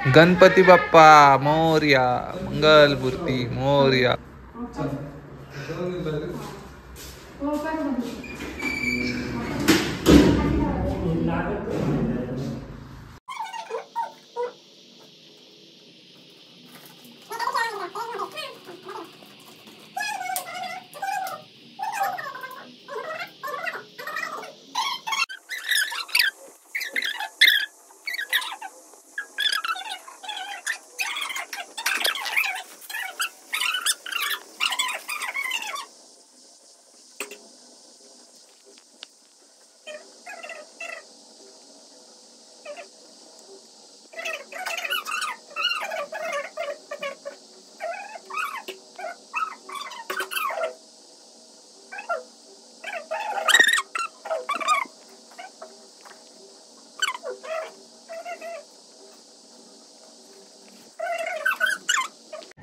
गणपती बाप्पा मोरया, मंगलमूर्ती मोरया.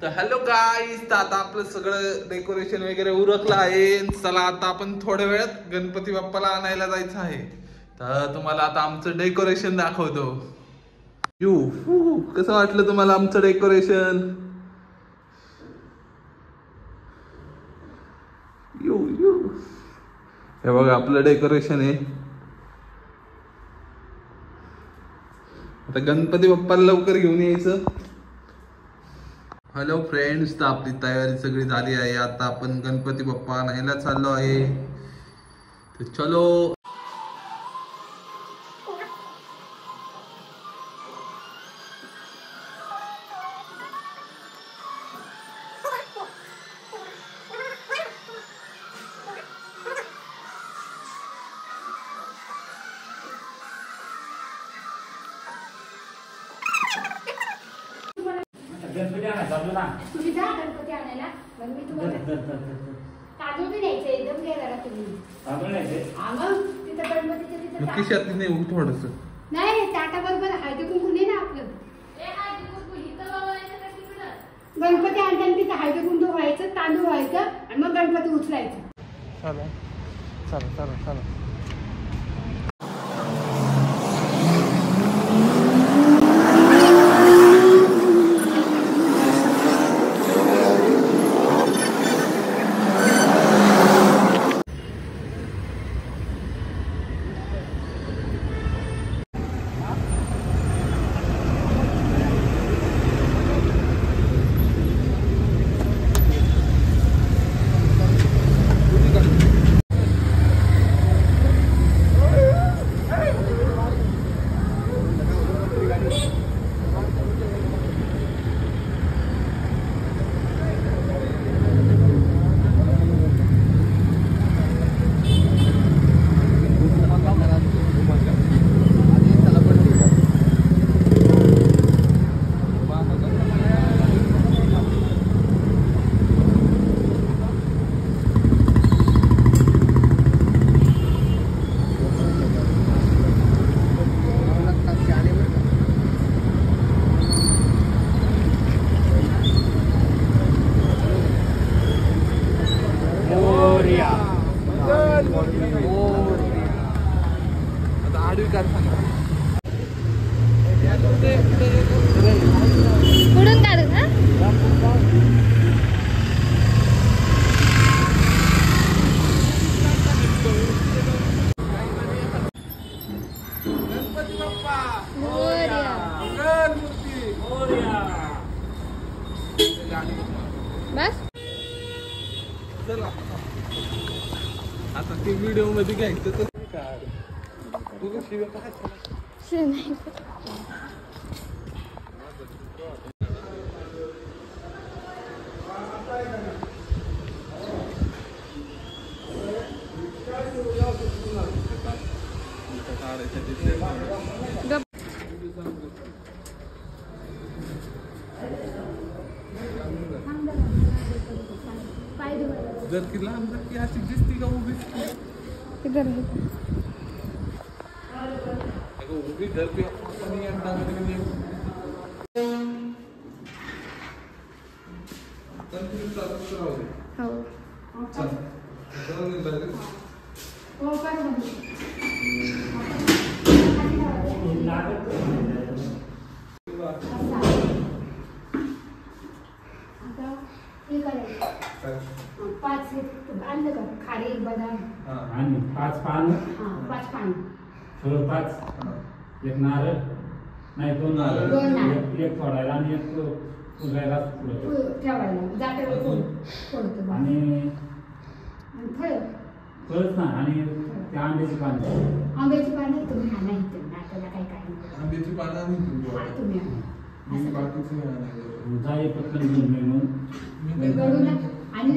तर हॅलो गाईस, तर आता आपलं सगळं डेकोरेशन वगैरे उरकलं आहे. चला आता आपण थोड्या वेळात गणपती बाप्पाला आणायला जायचं आहे. तर तुम्हाला आता आमचं डेकोरेशन दाखवतो. कसं वाटलं तुम्हाला आमचं डेकोरेशन? हे बघा आपलं डेकोरेशन आहे. आता गणपती बाप्पाला लवकर घेऊन यायचं. हॅलो फ्रेंड्स, तर आपली तयारी सगळी झाली आहे. आता आपण गणपती बाप्पा आणायला चाललो आहे. तर चलो. तुम्ही जा गणपती आणायला, मग मी तुम्हाला तांदूळ बी द्यायचे. एकदम घ्या जरा तुम्ही. मग तिथं गणपतीच्या तिथं खिशात नाही थोडस. नाही, ताटा बरोबर हळदी कुंकू नाही ना आपलं. गणपती आणताना तिथं हळदी कुंकू व्हायचं, तांदूळ व्हायचं आणि मग गणपती उचलायचं. चला चला चला चला. पुढून काढू ना. गणपती बाप्पा मोरया, मंगलमूर्ती मोरया. बस चला आता ते व्हिडिओ मध्ये घ्यायचं तर तुझं शिवाय काय नाही. जर की लहान जर की अशी दिसती का उभी उभी जर की आता हे करायचं 5 आणलं का खारी बदाम आणि 5 पान. 5 पान थोडं 5 एक नारळ नाही 2 नारळ एक फोडायला आणि एक उजवायला ठेवायला जात्यावर फोडतो आणि फळच ना आणि त्या आंब्याची पानं. आंब्याची पानं तुम्ही आणा इथं नात्याला काही काही आंब्याची पानं आणि तुम्ही जाई पटकन घेऊन आणि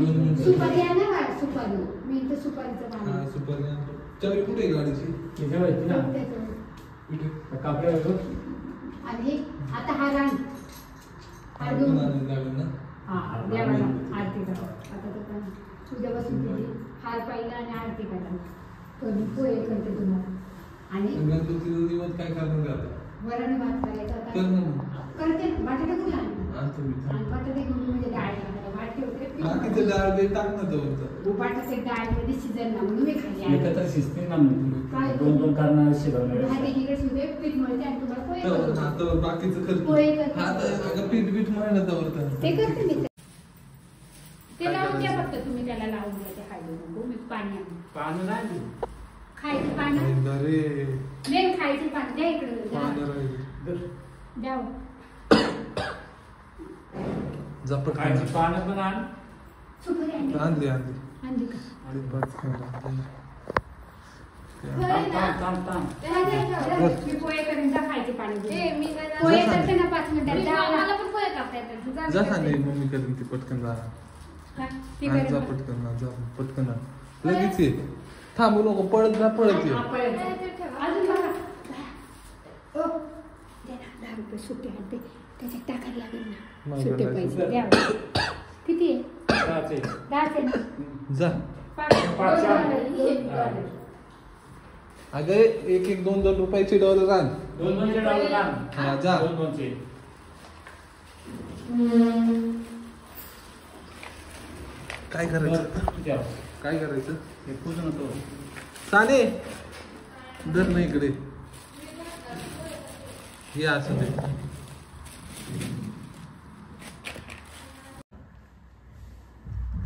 सुपारी आणा का सुपारी मी इथं सुपारीचं पान सुपारी चावी कुठे गाडीची त्याच्यावर येते ना कुठे कापड्यावर. आणि आता हा रान देवाला आरती करा. आता उद्यापासून तिथे हार पाहिला आणि आरती करा. पोहे करते तुम्हाला आणि गणपतीचा दिवस काय करणार आता वरण भात करायचा आता करते ना. बटाटे कुठे आणि बटाटे घेऊन म्हणजे डाळ भात ठेवते डाळ टाक ना जवळ बटाटे डाळ मध्ये शिजन ना म्हणून मी खाली एकत्र शिजते ना. 2 करणार शिजवणार इकडे शिजते पीठ मळते आणि तुम्हाला पोहे करते. बाकीचं खर्च पोहे करते पीठ म्हणायला जवळ ते करते मी. ते लावून द्या फक्त तुम्ही त्याला लावून द्या. ते खायला नको मी पाणी नाही खायची पानं नाही खायची पानं द्या इकडे द्या खायची पानं पण आण. सुपारी आणली आणली का मी पोहे करेन जा खायची पानं पोहे करते ना 5 मिनिटात मला पण पोहे करता येतात जा सांगे मम्मी करेन ती पटकन जा पटकन जा पटकन लगेच ये. थांबू नको पळत जा पळत ये. अजून बघा 10 रुपये सुट्टे आणते त्याच्यात टाकायला लागेल ना. सुट्टे पैसे द्या. किती आहे 10 ना जा अगं 1-2 रुपयाची डॉलर आण. 2 डॉलर आण. हा जा 2 काय करायचं हे पूर्ण तो साने दर नाही इकडे हे असं दे.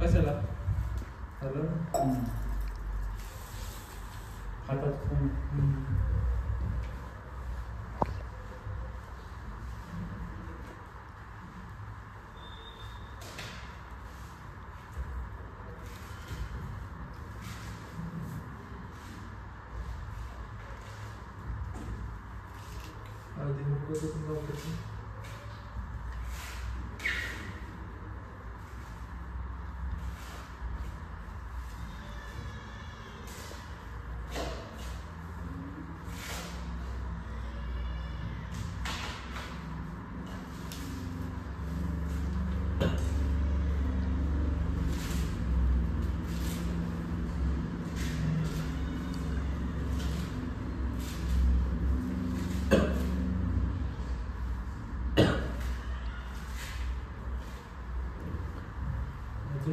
कशाला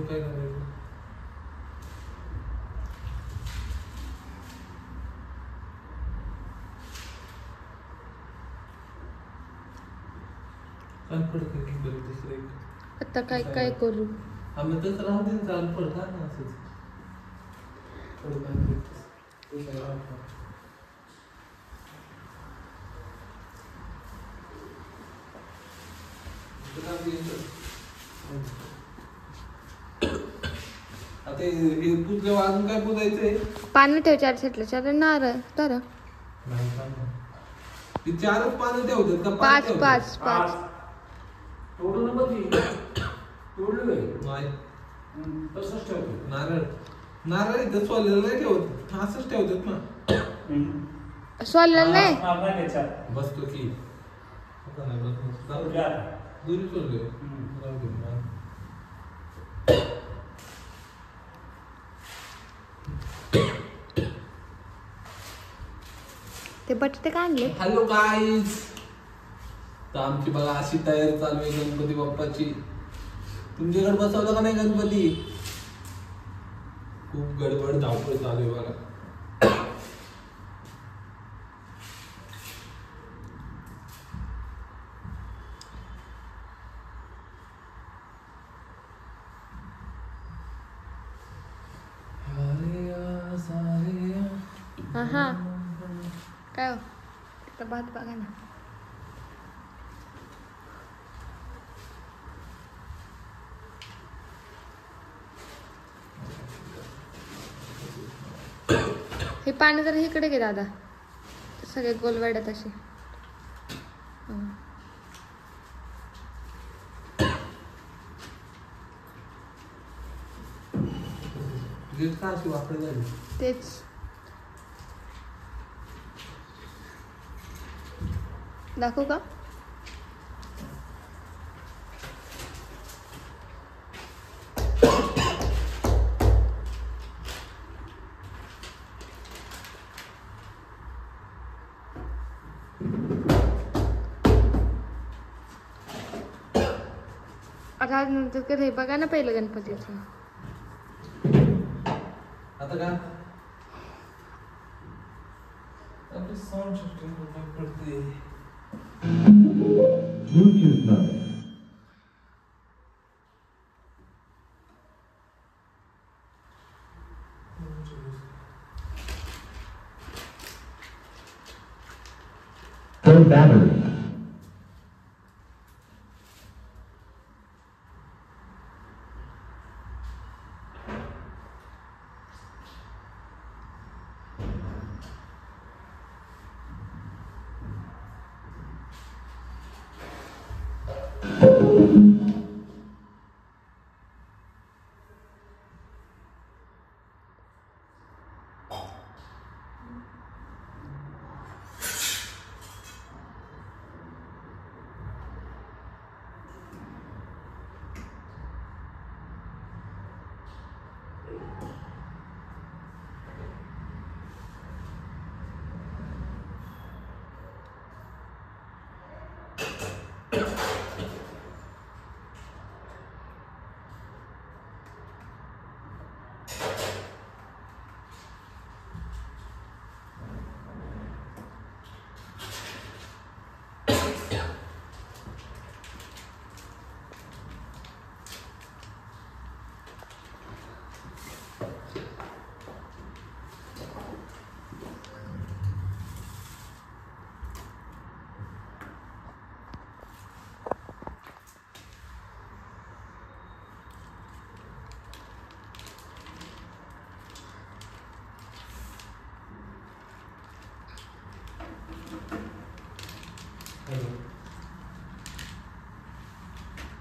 काय करायचं आता काय काय करू आम्ही तसं राहू दे चालू पडतात ना असंच आता हे पुजल्यावर अजून काय पुजायचंय पानं ठेव 4 सेटला 4 नारळ तर 4च पानं ठेवतात का 5 तोडू नको ती तोडलोय नाही तसंच ठेवतो नारळ इथं सोललेलं नाही ठेवत असंच ठेवतात ना सोललेलं नाही बसतो की दुरी सोडले ते बटाटे काय आणले हॅलो गाईज तर आमची बघा अशी तयारी चालू आहे गणपती बाप्पाची तुमच्याकडे बसवलं का नाही गणपती खूप गडबड धावपळ चालू आहे बघा हा काय हो तर भात बघा ना. हे पाणी जर इकडे घे दादा, सगळे गोलवाड्यात असे. तेच दाखवू का? आता नंतर कधी बघा ना पहिलं गणपतीचं. आता का आपली साऊंड सिस्टम पडते. battery.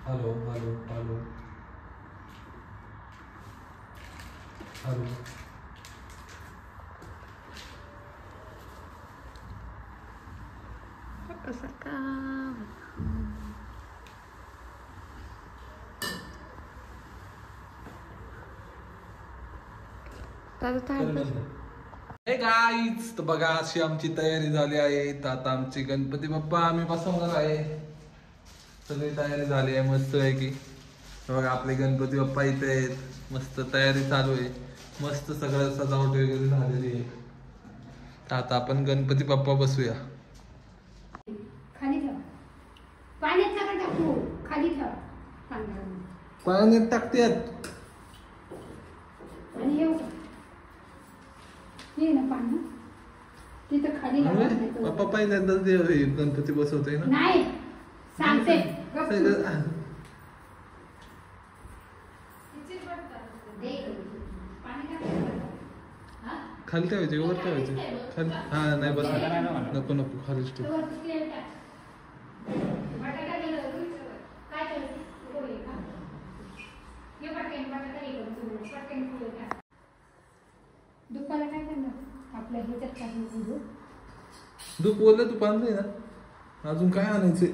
Hello hello hello hello. असं का हे गाईच, तर बघा अशी आमची तयारी झाली आहे. तर आता आमची गणपती बाप्पा आम्ही बसवणार आहे. सगळी तयारी झाली आहे मस्त आहे की. बघा आपले गणपती बाप्पा इथे आहेत, मस्त तयारी चालू आहे, मस्त सगळं सजावट वगैरे झालेली आहे. तर आता आपण गणपती बाप्पा बसूया. खाली ठेव, पाण्यात नका टाकू, खाली ठेव. पाण्यात टाकतात आणि येऊ ये ना पाणी तिथं खाली बाप्पा पहिल्यांदाच गणपती बसवतोय ना. नाही सांगते खाली ठेवायचे वर ठेवायचे खाली. हा नाही बस नको नको खालीच ठेव. दुपारला काय करणार आपल्या ह्याच्यात काही दूध दूध बोललं तू बांधलंय ना, अजून काय आणायचंय?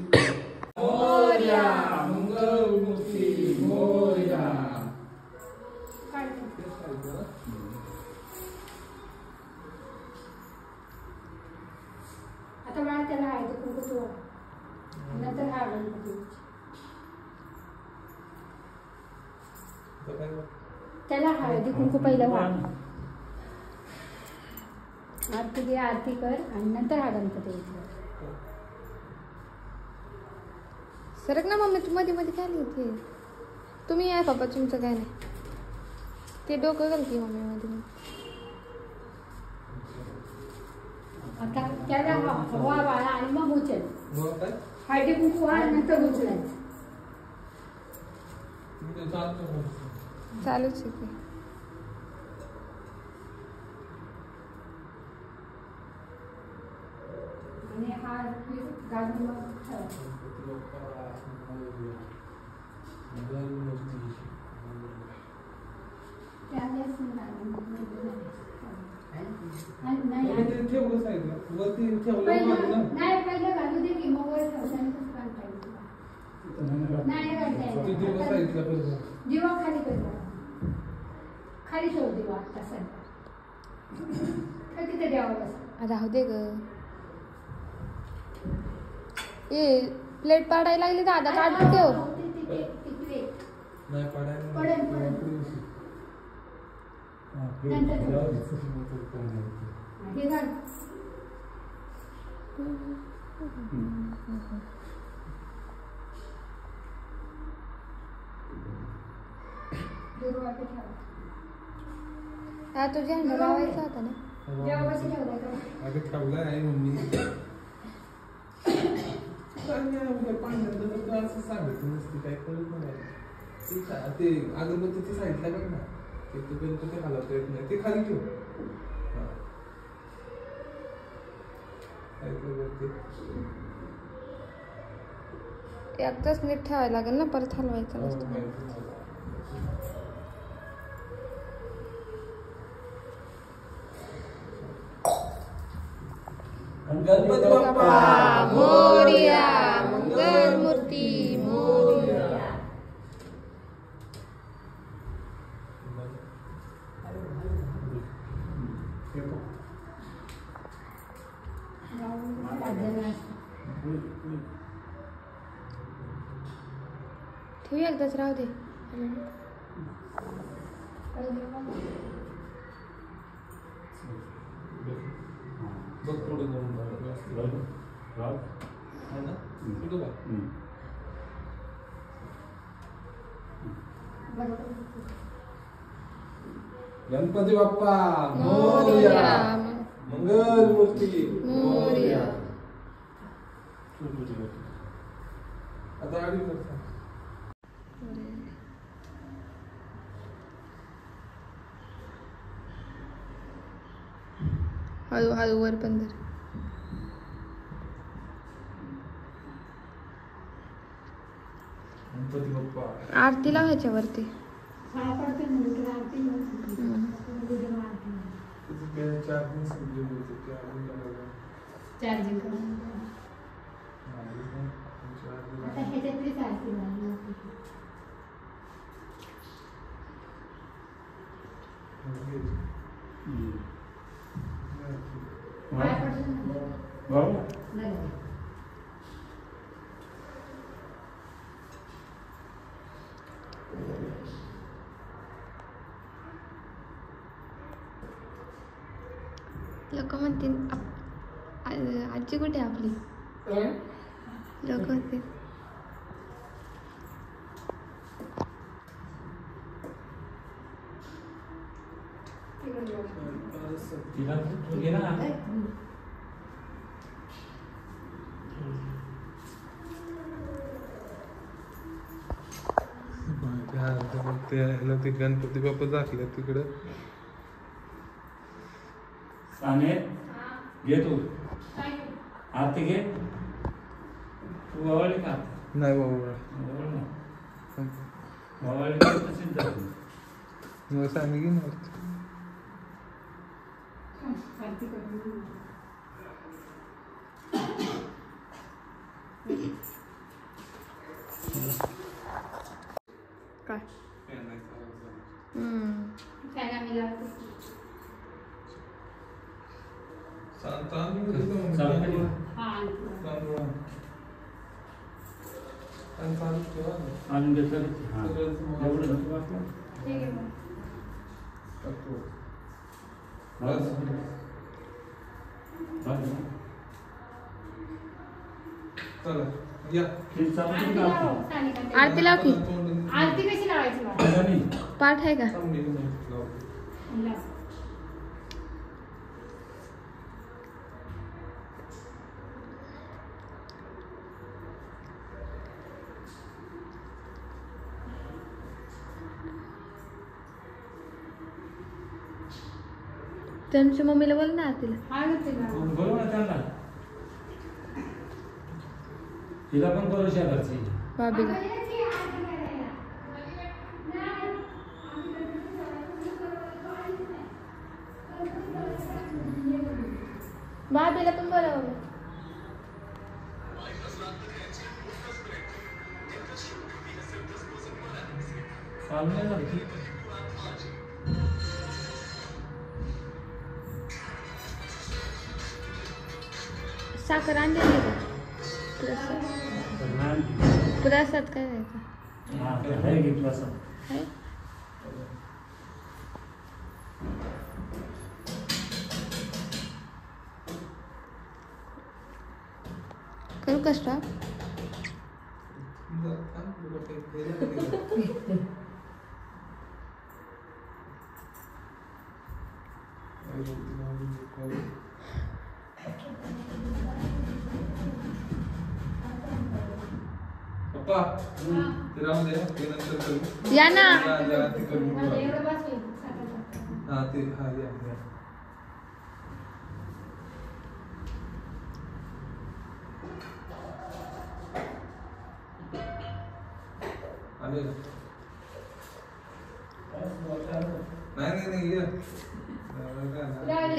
आता मला त्याला आहे कुंकू नंतर हा गणपती त्याला हळदी कुंकू पहिलं वाढ आरती घे, आरती कर आणि नंतर हा गणपती येतो. सरक ना मम्मी, तू मध्ये मध्ये काय लिहिते तुम्ही? या पप्पा तुमचं काय नाही, ते डोकं घालते मम्मी मध्ये. आता त्याला हवा वाळा आणि मग उचल. हो काय? हळदी कुंकू वाळ नंतर उचलायचं. मी चालतो. चालूच आहे की. आणि हा गाजून मग ठेवायचा. त्यावेळेस नाही पहिलं घालू दे की मग वर ठेवताना कसं घालता येईल. नाही घालता येईल. दिवा खाली कर, खाली ठेव दिवा. तसा तिथे द्यावं बस. राहू दे ग. ए प्लेट पाडायला लागली दादा, काढून ठेव. नाही पडायला. पडेल पडेल. हे घाल. दुर्वा पे ठेवा. हा तुझ्या हंडा लावायचा होता ना. जेव्हा कसं ठेवलाय. अगं ठेवलाय आहे मम्मी. असं सांगत नसते काय कळत नाही. ते अगरबत्तीच्या साईडला बघ ना, ते गणपती हलवता येत नाही, ते खाली ठेव. एकदाच नीट ठेवायला लागेल ना, परत हलवायचं नसतं. गणपती बाप्पा मोरया. मंगल मूर्ती मोरया. ठेवू एकदाच, राहू दे. बघ पुढे जाऊन है ना, पुढे बघ. गणपती बाप्पा मोरया. मंगल मूर्ती मोरया. आता आधी करता. हळू हळू वर पण धर. गणपती बाप्पा. आरती लावायच्या वरती. चार्जिंग करून आता ह्याच्यातली चालते. लोक म्हणतील आजी कुठे आपली. लोक म्हणतील तिला तू घे ना. ते गणपती बाप्पा दाखले तिकडं. साने घे तू आरती घे. तू वळली का? नाही बाबा, वळली का तशीच जाते. मग सांगी घेऊन वरती. काय आणून घेतलं. चला या. आरती लाव की. आरती कशी लावायची? पाठ आहे का? त्यांच्या मम्मीला बोल ना तिला. बोलू ना त्यांना. तिला पण करू शेजारची. भाभीला भाभीला पण बोला बाबा. चालू नाही झालं की. साखर आणलेली का? प्रसाद काय द्यायचा? हा, ते आहे की प्रसाद. आहे? करू का स्टॉप? पप्पा ते राहून दे, ते नंतर करू. या ना. ते करू. एवढं बस होईल साखर. हा ते हा या या. आले का? नाही ये.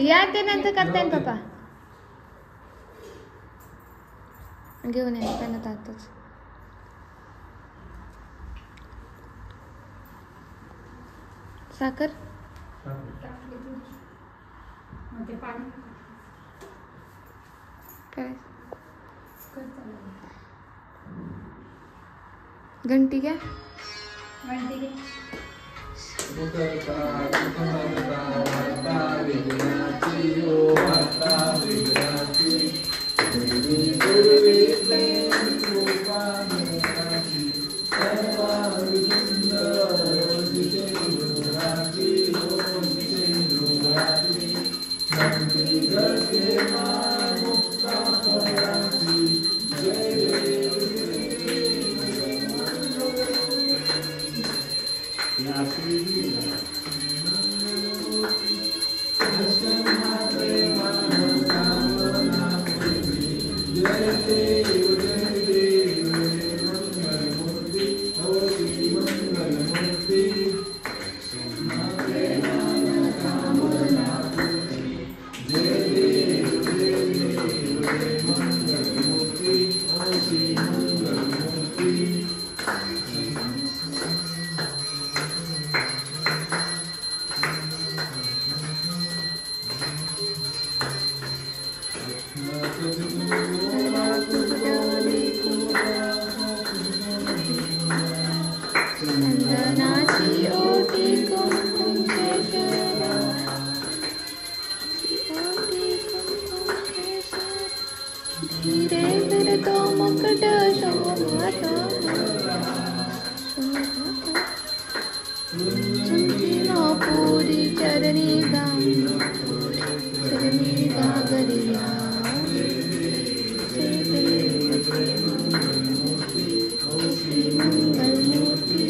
या ते नंतर करताय ना पप्पा. घेऊन या त्यांना तातच. साखर मग ते पाणी काय? कर चालू. घंटी घ्या. घंटी घे. पूरी चरणी गागरिया मंगलमूर्ति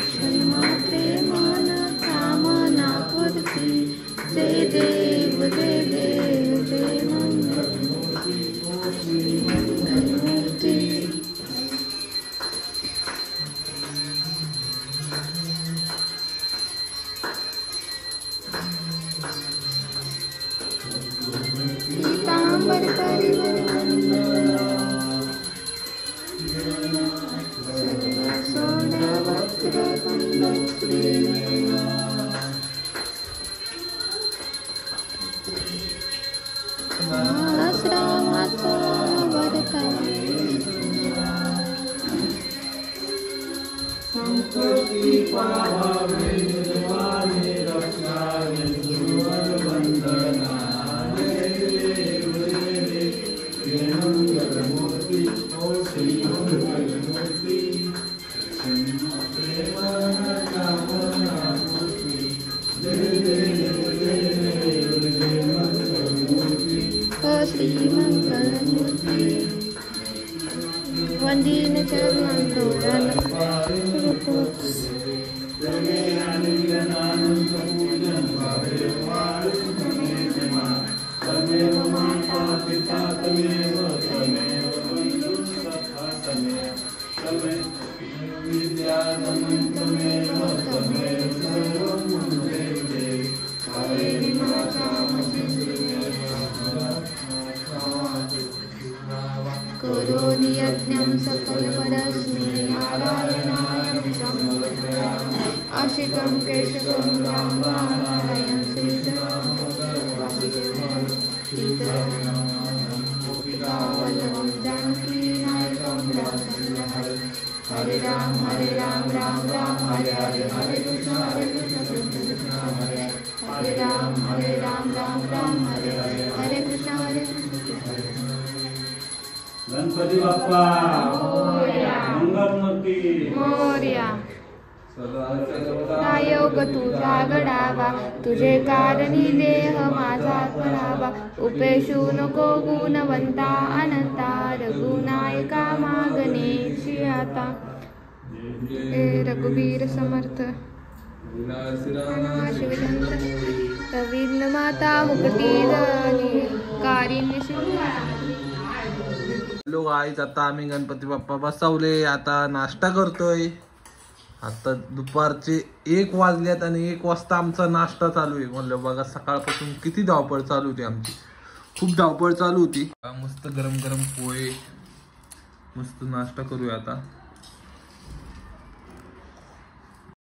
क्षमा प्रेमान कामना पूर्ति जय देव जय देव जय मंगलमूर्ति. पीतांबर परिवर सर्वसोड वक्र आश्रमाचा वरता संकटी पावावे निर्वाणे रक्षावे गुरुवर वंदना मंगलमूर्ति ओ श्री मंगलमूर्ति प्रेमान कामना मूर्ति जय देव जय देव जय मंगलमूर्ति ओ श्री मंगलमूर्ति वंदीन चरणोरन जय आनंद पूजन भावे करोमि यज्ञं सकलपरस्मै नारायणाय आशिकं केशवं रामनारायणं श्रीधरं वासुदेवं सीतावल्लभं जानकीनायकं हरे राम राम राम हरे हरे हरे कृष्ण कृष्ण कृष्ण हरे राम राम राम हरे हरे कृष्ण कृष्ण गणपती बाप्पा मंगलमूर्ती मोरया योग तुझा घडावा तुझे कारणी देह माझा करावा उपेशू नको गुणवंता अनंता रघुनायका मागणे आता हे रघुवीर समर्थ रवींद्र माता मुकटी कारिण्य हॅलो गाईज, आता आम्ही गणपती बाप्पा बसवले. आता नाश्ता करतोय. आता दुपारचे 1 वाजल्यात आणि 1 वाजता आमचा नाश्ता चालू आहे. म्हणलं बघा सकाळपासून किती धावपळ चालू होती आमची. खूप धावपळ चालू होती. मस्त गरम गरम पोहे, मस्त नाश्ता करूया आता.